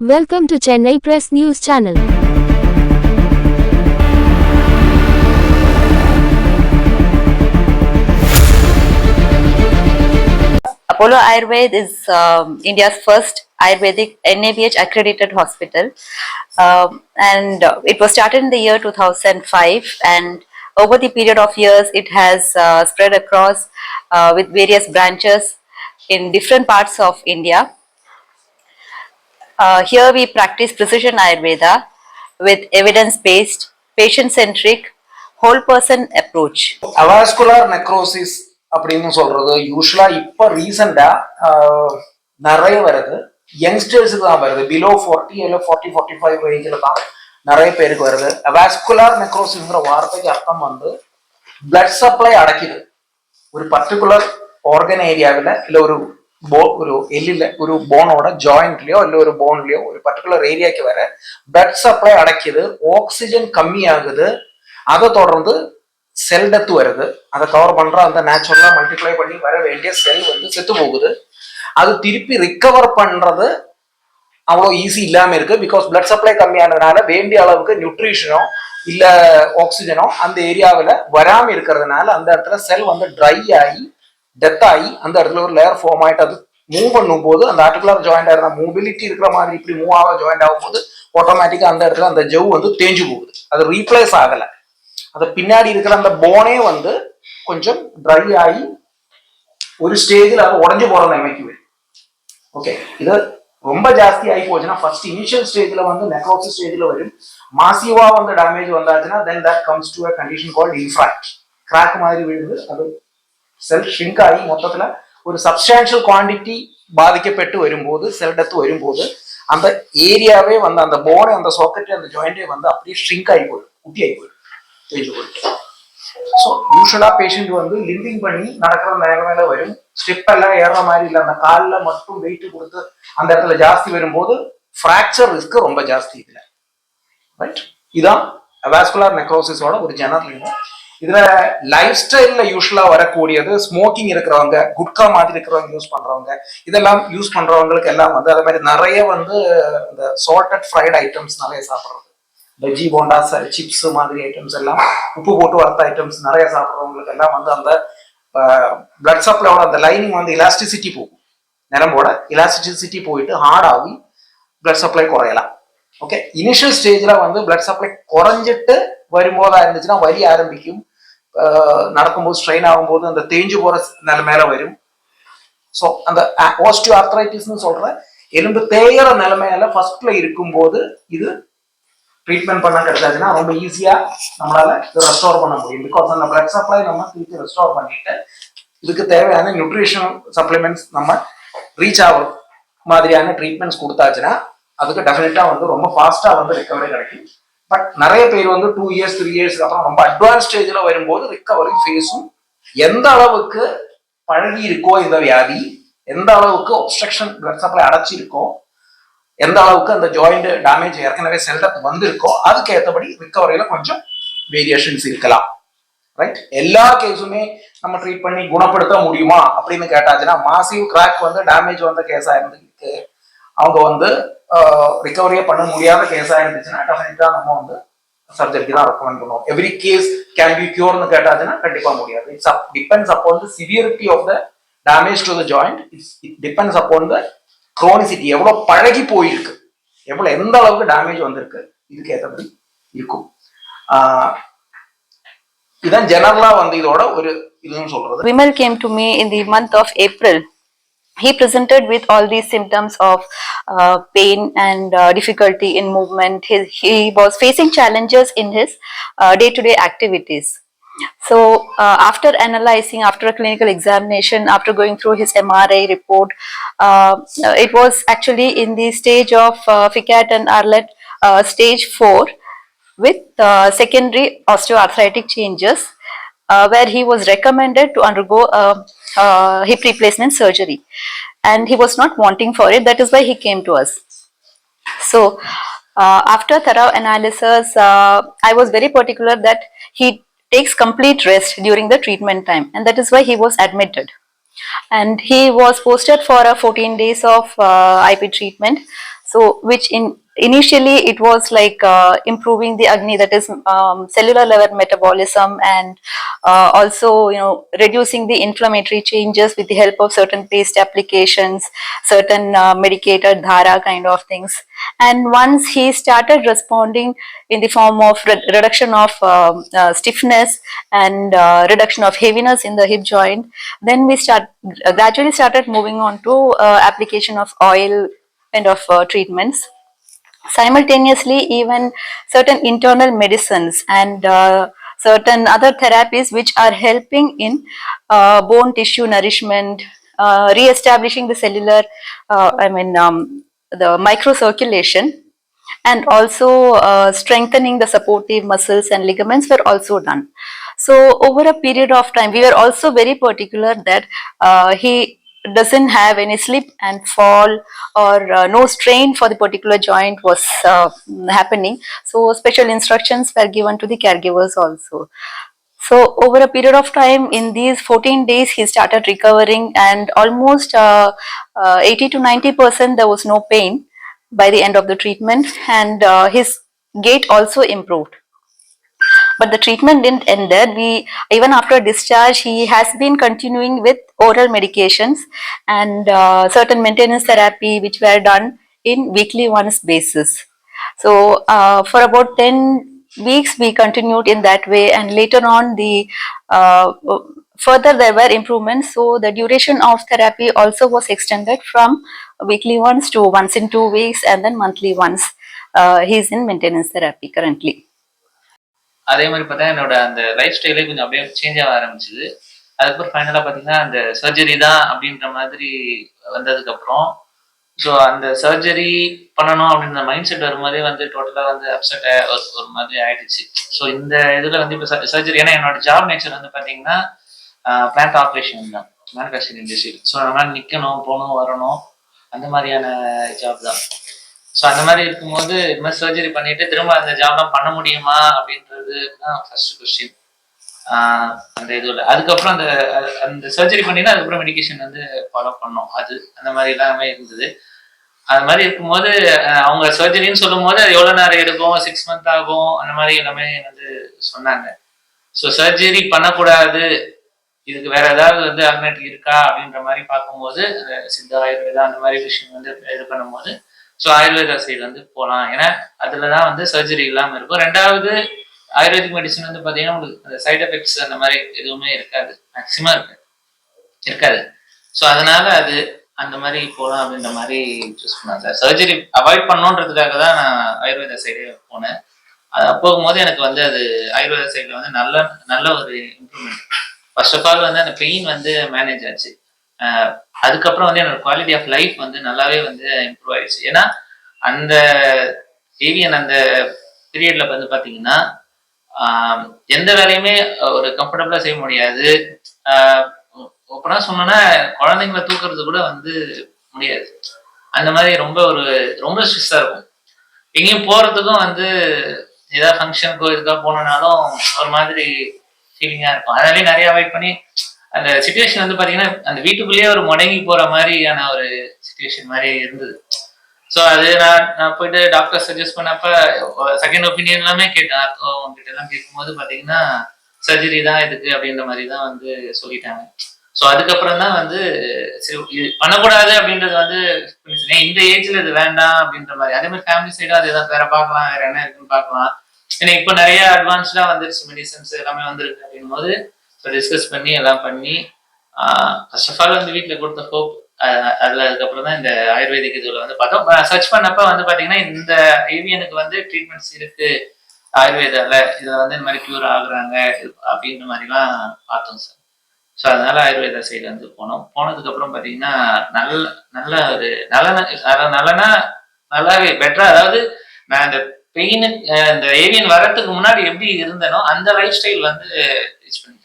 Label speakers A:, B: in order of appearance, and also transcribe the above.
A: Welcome to Chennai Press News Channel.
B: Apollo AyurVAID is India's first Ayurvedic NABH-accredited hospital, and it was started in the year 2005. And over the period of years, it has spread across with various branches in different parts of India. Here we practice precision Ayurveda with evidence-based, patient-centric, whole-person approach.
C: Avascular necrosis அப்படின்னு சொல்றது யூஸ்வலா இப்ப ரீசெண்டா நிறைய வருது. யங்ஸ்டர்ஸுக்கு தான் வருது. Below 40 இல்லை 40-45 ரேஞ்சில் தான் நிறைய பேருக்கு வருது. அவாஸ்குலர் நெக்ரோசிஸ்ங்கிற வார்த்தைக்கு அர்த்தம் வந்து பிளட் சப்ளை அடைக்குது. ஒரு பர்டிகுலர் ஆர்கன் ஏரியாவில் இல்லை ஒரு எல்லில் ஒரு போனோட ஜாயிண்ட்லயோ இல்லை ஒரு போன்லயோ ஒரு பர்டிகுலர் ஏரியாவுக்கு வர பிளட் சப்ளை அடைக்குது. ஆக்சிஜன் கம்மியாகுது. அதை தொடர்ந்து செல் டெத் வருது. அதை கவர் பண்ற அந்த நேச்சுரலா மல்டிப்ளை பண்ணி வர வேண்டிய செல் வந்து செத்து போகுது. அது திருப்பி ரிக்கவர் பண்றது அவ்வளோ ஈஸி இல்லாம இருக்கு. பிகாஸ் பிளட் சப்ளை கம்மியானதுனால வேண்டிய அளவுக்கு நியூட்ரிஷனோ இல்ல ஆக்சிஜனோ அந்த ஏரியாவில் வராம இருக்கிறதுனால அந்த இடத்துல செல் வந்து ட்ரை ஆகி டெத் ஆகி அந்த இடத்துல ஒரு லேயர் ஃபார்ம் ஆயிட்டு அது மூவ் பண்ணும் போது அந்த ஆர்டிகுலர் ஜாயிண்ட் ஆகிற மூபிலிட்டி இருக்கிற மாதிரி இப்படி மூவ் ஆக ஜாயிண்ட் ஆகும் போது ஆட்டோமேட்டிக்கா அந்த இடத்துல அந்த ஜவ் வந்து தேஞ்சு போகுது. அது ரீப்ளேஸ் ஆகலை. அது பின்னாடி இருக்கிற அந்த போனே வந்து கொஞ்சம் ட்ரை ஆகி ஒரு ஸ்டேஜில் அது உடஞ்சி போற நிலைமைக்கு வரும். ஓகே, இது ரொம்ப ஜாஸ்தி ஆகி போச்சுன்னா ஃபர்ஸ்ட் இனிஷியல் ஸ்டேஜில் வந்து நெக்ரோசிஸ் ஸ்டேஜில் வரும். மாசிவா வந்து டேமேஜ் வந்தாச்சுன்னா then that comes to a condition called infarct. Crack மாதிரி விழுந்து அது செல் ஷ்ரிங்க் ஆகி மொத்தத்தில் ஒரு சப்ஸ்டான்ஷியல் குவான்டிட்டி பாதிக்கப்பட்டு வரும்போது செல் டெத் வரும்போது அந்த ஏரியாவே வந்து அந்த போனே அந்த சாக்கெட் அந்த ஜாயிண்டே வந்து அப்படியே ஷ்ரிங்க் ஆகி போயிடும், குட்டி ஆகி போயிடும். ஸோ யூஸ்வலா பேஷண்ட் வந்து லிம்பிங் பண்ணி நடக்கிற நிலைமையில வரும். ஸ்டெப் எல்லாம் ஏறுற மாதிரி இல்லை, அந்த காலில் மட்டும் வெயிட் கொடுத்து அந்த இடத்துல ஜாஸ்தி வரும்போது ஃப்ராக்சர் ரிஸ்க் ரொம்ப ஜாஸ்தி இதுல. ரைட், இதுதான் அவாஸ்குலர் நெக்ரோசிஸோட ஒரு ஜெனரல். இதுல லைஃப் ஸ்டைல்ல யூஸ்வலா வரக்கூடியது ஸ்மோக்கிங் இருக்கிறவங்க, குட்கா மாதிரி இருக்கிறவங்க யூஸ் பண்றவங்க, இதெல்லாம் யூஸ் பண்றவங்களுக்கு எல்லாம் வந்து அதே மாதிரி நிறைய வந்து இந்த சால்டட் ஃப்ரைட் ஐட்டம்ஸ் நிறைய சாப்பிட்றது, பஜ்ஜி போண்டா சிப்ஸ் மாதிரி ஐட்டம்ஸ் எல்லாம் உப்பு போட்டு வறுத்த ஐட்டம்ஸ் நிறைய சாப்பிட்றவங்களுக்கு எல்லாம் வந்து அந்த பிளட் சப்ளையோட அந்த லைனிங் வந்து எலாஸ்டிசிட்டி போகும். நரம்போட எலாஸ்டிசிட்டி போயிட்டு ஹார்ட் ஆகி பிளட் சப்ளை குறையலாம். ஓகே, இனிஷியல் ஸ்டேஜில் வந்து பிளட் சப்ளை குறைஞ்சிட்டு வரும்போதா இருந்துச்சுன்னா வலி ஆரம்பிக்கும். நடக்கும்போது ஸ்ட்ரெயின் ஆகும்போது அந்த தேஞ்சு போற நிலைமையில வரும். ஸோ அந்த ஆஸ்டியோ ஆர்த்ரைட்டிஸ்னு சொல்ற எலும்பு தேயிற நிலைமையில ஃபர்ஸ்ட்ல இருக்கும்போது இது ட்ரீட்மெண்ட் பண்ண கிடைச்சாச்சுன்னா ரொம்ப ஈஸியா நம்மளால ரெஸ்டோர் பண்ண முடியும். பிகாஸ் அந்த பிளட் சப்ளை நம்ம திருப்பி ரெஸ்டோர் பண்ணிட்டு இதுக்கு தேவையான நியூட்ரிஷனல் சப்ளிமெண்ட்ஸ் நம்ம ரீச் ஆகும் மாதிரியான ட்ரீட்மெண்ட்ஸ் கொடுத்தாச்சுன்னா அதுக்கு டெஃபினட்டா வந்து ரொம்ப ஃபாஸ்டா வந்து ரிகவரி கிடைக்கும். பட் நிறைய பேர் வந்து 2 years 3 years அப்புறம் ரொம்ப அட்வான்ஸ் ஸ்டேஜ்ல வரும்போது ரிகவரி ஃபேஸும் எந்த அளவுக்கு பழகி இருக்கோ இந்த வியாதி, எந்த அளவுக்கு ஒப்ஸ்ட்ரக்ஷன் பிளட் சப்ளை அடைச்சிருக்கோ, எந்த அளவுக்கு அந்த ஜாயிண்ட் டேமேஜ் ஏற்கனவே செல்டப் வந்திருக்கோ அதுக்கு ஏற்றபடி ரிகவரியில கொஞ்சம் வேரியேஷன்ஸ் இருக்கலாம். ரைட், எல்லா கேஸுமே நம்ம ட்ரீட் பண்ணி குணப்படுத்த முடியுமா அப்படின்னு கேட்டாச்சுன்னா மாசிவ் கிராக் வந்து டேமேஜ் வந்த கேஸா இருந்துருக்கு, அவங்க வந்து ரிகவரியே பண்ண முடியாத கேஸா இருந்துச்சுன்னா டெஃபினட்டா நம்ம வந்து சர்ஜரிக்கு தான் ரெக்கமெண்ட் பண்ணுவோம். எவ்ரி கேஸ் கேன் பி கியூர்னு கேட்டாச்சுன்னா கண்டிப்பா முடியாது. It's depends upon the severity of the damage to the joint. It depends upon the chronicity, எவ்வளவு பழகி போயிருக்கு, எவ்வளவு எந்த அளவுக்கு டேமேஜ் வந்திருக்கு, இதுக்கு ஏற்றபடி இருக்கும். இதான் ஜெனரலா வந்து இதோட ஒரு இதுன்னு சொல்றது.
B: Vimal came to me in the month of April. He presented with all these symptoms of pain and difficulty in movement. He was facing challenges in his day-to-day activities. So after analyzing, after a clinical examination, after going through his MRI report, it was actually in the stage of Ficat and Arlet stage 4 with secondary osteoarthritic changes, where he was recommended to undergo hip replacement surgery, and he was not wanting for it. That is why he came to us. So after thorough analysis, I was very particular that he takes complete rest during the treatment time, and that is why he was admitted. And he was posted for a 14 days of IP treatment. So which initially it was like improving the Agni, that is cellular level metabolism, and also reducing the inflammatory changes with the help of certain paste applications, certain medicated dhara kind of things. And once he started responding in the form of reduction of stiffness and reduction of heaviness in the hip joint, then we gradually started moving on to application of oil kind of treatments. Simultaneously, even certain internal medicines and certain other therapies which are helping in bone tissue nourishment, re-establishing the cellular, the microcirculation, and also strengthening the supportive muscles and ligaments were also done. So over a period of time, we were also very particular that he doesn't have any slip and fall, or no strain for the particular joint was happening. So special instructions were given to the caregivers also. So over a period of time, in these 14 days, he started recovering, and almost 80 to 90% there was no pain by the end of the treatment, and his gait also improved. But the treatment didn't end there. Even after discharge, he has been continuing with oral medications and certain maintenance therapy which were done in weekly once basis. So for about 10 weeks we continued in that way, and later on uh, further there were improvements. So the duration of therapy also was extended from weekly once to once in 2 weeks, and then monthly once. He is in maintenance therapy currently.
D: அதே மாதிரி பார்த்தா என்னோட அந்த life ஸ்டைலே கொஞ்சம் அப்படியே change ஆக ஆரம்பிச்சுது. அதுக்கப்புறம் ஃபைனலாக பார்த்தீங்கன்னா அந்த சர்ஜரி தான் அப்படின்ற மாதிரி வந்ததுக்கப்புறம், ஸோ அந்த சர்ஜரி பண்ணணும் அப்படின்ற மைண்ட் செட் வரும்போதே வந்து டோட்டலாக வந்து அப்செட் ஒரு மாதிரி ஆயிடுச்சு. ஸோ இந்த இதில் வந்து இப்போ சர்ஜரி, ஏன்னா என்னோட ஜாப் நேச்சர் வந்து பார்த்தீங்கன்னா பிளான்ட் ஆப்ரேஷன் தான், மேனுஃபேக்சரிங் இண்டஸ்ட்ரி. ஸோ அந்த மாதிரி நிற்கணும், போகணும், வரணும், அந்த மாதிரியான ஜாப் தான். ஸோ அந்த மாதிரி இருக்கும்போது இது மாதிரி சர்ஜரி பண்ணிட்டு திரும்ப அந்த ஜாப்லாம் பண்ண முடியுமா அப்படின்றது தான் ஃபர்ஸ்ட் கொஸ்டின். அந்த இதுல அதுக்கப்புறம் அந்த அந்த சர்ஜரி பண்ணினா அதுக்கப்புறம் மெடிக்கேஷன் வந்து ஃபாலோ பண்ணோம். அந்த மாதிரி எல்லாமே இருந்தது. அது மாதிரி இருக்கும்போது அவங்க சர்ஜரின்னு சொல்லும் போது அது எவ்வளவு நேரம் எடுக்கும், 6 months ஆகும், அந்த மாதிரி எல்லாமே வந்து சொன்னாங்க. ஸோ சர்ஜரி பண்ணக்கூடாது, இதுக்கு வேற ஏதாவது வந்து ஆல்டர்னேட்டிவ் இருக்கா அப்படின்ற மாதிரி பார்க்கும்போது சித்தா, ஆயுர்வேதா அந்த மாதிரி விஷயம் வந்து இது பண்ணும்போது, ஸோ ஆயுர்வேதா சைடு வந்து போகலாம். ஏன்னா அதுலதான் வந்து சர்ஜரி இல்லாமல் இருக்கும். ரெண்டாவது, ஆயுர்வேதிக் மெடிசன் வந்து பார்த்தீங்கன்னா உங்களுக்கு அந்த சைட் எஃபெக்ட்ஸ் அந்த மாதிரி எதுவுமே இருக்காது, மேக்சிமம் இருக்காது. ஸோ அதனால அது அந்த மாதிரி போகலாம் அப்படின்ற மாதிரி சூஸ் பண்ணேன் சார். சர்ஜரி அவாய்ட் பண்ணணுன்றதுக்காக தான் நான் ஆயுர்வேதா சைடே போனேன். அது போகும்போது எனக்கு வந்து அது ஆயுர்வேதா சைடில் வந்து நல்ல ஒரு இம்ப்ரூவ்மெண்ட். ஃபர்ஸ்ட் ஆஃப் ஆல் வந்து அந்த பெயின் வந்து மேனேஜ் ஆச்சு. அதுக்கப்புறம் வந்து என்னோட குவாலிட்டி ஆஃப் லைஃப் வந்து நல்லாவே வந்து இம்ப்ரூவ் ஆயிடுச்சு. ஏன்னா அந்த ஏவியன் அந்த பீரியட்ல வந்து பார்த்தீங்கன்னா எந்த வேலையுமே ஒரு கம்ஃபர்டபுளா செய்ய முடியாது. ஓப்பனா சொன்னோன்னா குழந்தைங்களை தூக்குறது கூட வந்து முடியாது. அந்த மாதிரி ரொம்ப ஸ்ட்ரெஸ்ஸா இருக்கும். எங்கேயும் போறதுக்கும் வந்து ஏதாவது ஃபங்க்ஷனுக்கோ இதுக்காக போனோம்னாலும் ஒரு மாதிரி ஃபீலிங்கா இருக்கும். அதனாலே நிறைய அவாய்ட் பண்ணி அந்த சிச்சுவேஷன் வந்து பாத்தீங்கன்னா அந்த வீட்டுக்குள்ளேயே ஒரு முடங்கி போற மாதிரியான ஒரு சிச்சுவேஷன் மாதிரி இருந்தது. ஸோ அது நான் போயிட்டு டாக்டர் சஜஸ்ட் பண்ணப்ப செகண்ட் ஒப்பீனியன் எல்லாமே கேட்டேன். அவங்ககிட்ட எல்லாம் கேட்கும்போது பாத்தீங்கன்னா சர்ஜரி தான் இதுக்கு அப்படின்ற மாதிரி தான் வந்து சொல்லிட்டாங்க. ஸோ அதுக்கப்புறம் தான் வந்து சரி இது பண்ணக்கூடாது அப்படின்றது வந்து இந்த ஏஜ்ல இது வேண்டாம் அப்படின்ற மாதிரி. அதே மாதிரி ஃபேமிலி சைடா அது ஏதாவது வேற பார்க்கலாம், வேற என்ன இருக்குன்னு பார்க்கலாம். ஏன்னா இப்போ நிறைய அட்வான்ஸ்டா வந்துருச்சு, மெடிசன்ஸ் எல்லாமே வந்துருக்கு அப்படின் போது டிஸ்கஸ் பண்ணி எல்லாம் பண்ணி ஃபர்ஸ்ட் ஆஃப் ஆல் வந்து வீட்டில் கொடுத்த ஹோப் அதுக்கப்புறம் தான் இந்த ஆயுர்வேதிக் இதுல வந்து பார்த்தோம். சர்ச் பண்ணப்ப வந்து பாத்தீங்கன்னா இந்த ஏவியனுக்கு வந்து ட்ரீட்மெண்ட்ஸ் இருக்கு ஆயுர்வேதால, இதுல வந்து இந்த மாதிரி கியூர் ஆகுறாங்க அப்படின்ற மாதிரிலாம் பார்த்தோம் சார். ஸோ அதனால ஆயுர்வேதா சைடு வந்து போனதுக்கு அப்புறம் பாத்தீங்கன்னா நல்லாவே பெட்டரா, அதாவது நான் இந்த பெயின் இந்த ஏவியன் வர்றதுக்கு முன்னாடி எப்படி இருந்தனோ அந்த லைஃப் ஸ்டைல் வந்து ரீச் பண்ணிட்டேன்.